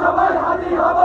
সবাই হাজির হব।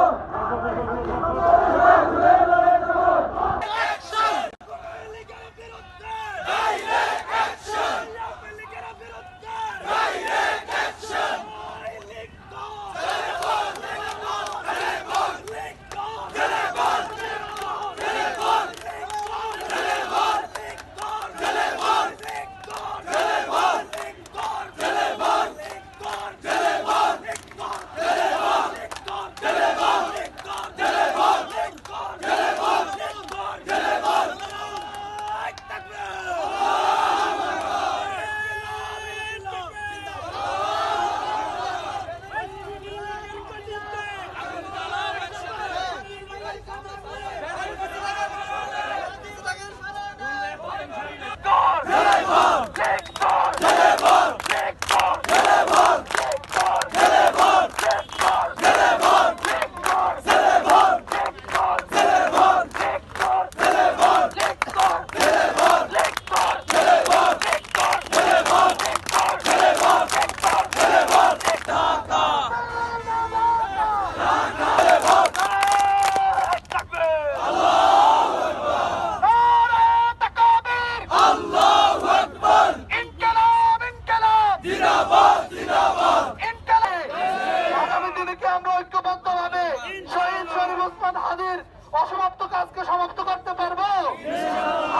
অসমাপ্ত কাজকে সমাপ্ত করতে পারবো।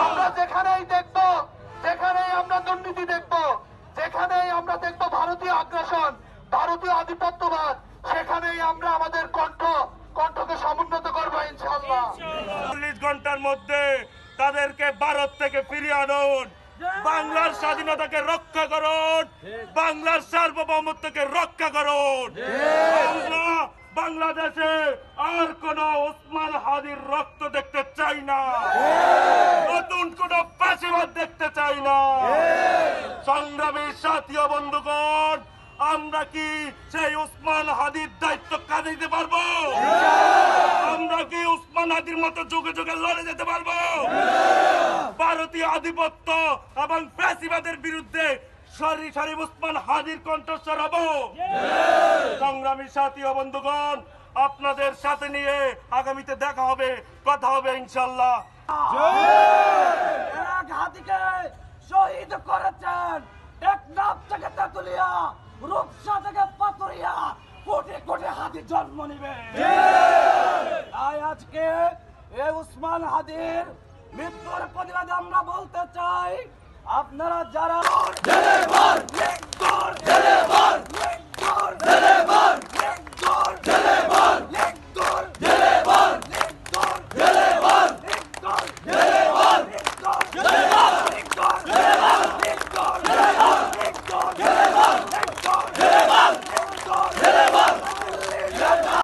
আমরা যেখানেই দেখবো, যেখানেই আমরা দুর্নীতি দেখবো, যেখানেই আমরা দেখবো ভারতীয় আগ্রাসন, ভারতীয় আধিপত্যবাদ, সেখানেই আমরা আমাদের কণ্ঠকে সমুন্নত করবো ইনশাআল্লাহ। ৪০ ঘন্টার মধ্যে তাদেরকে ভারত থেকে ফিরিয়ে আনুন। বাংলার স্বাধীনতাকে রক্ষা করুন, বাংলার সার্বভৌমত্বকে রক্ষা করুন। বাংলাদেশে আর কোন ওসমান হাদির রক্ত দেখতে চাই না, নতুন কোন ফাঁসিবাদ দেখতে চাই না। সংগ্রামী সাথী ও বন্ধুগণ, আমরা কি সেই ওসমান হাদির দায়িত্ব কাঁধে দিতে পারবো? আমরা কি ওসমান হাদির মতো যুগে যুগে লড়ে যেতে পারবো? ভারতীয় আধিপত্য এবং ফ্যাসিবাদের বিরুদ্ধে সারি সারি ওসমান হাদির কণ্ঠস্বর হব। সংগ্রামী সাথী ও বন্ধুগণ, আপনাদের সাথে নিয়ে আগামীতে দেখা হবে, কথা হবে ইনশাআল্লাহ। এক হাতিকে শহীদ করেছেন টেকনাফ থেকে তেতুলিয়া, রূপসা থেকে পাতুরিয়া, কোটি কোটি হাতি জন্ম নিবে। তাই আজকে এই ওসমান হাদির মৃত্যুর প্রতিবাদে আমরা বলতে চাই, আপনারা যারা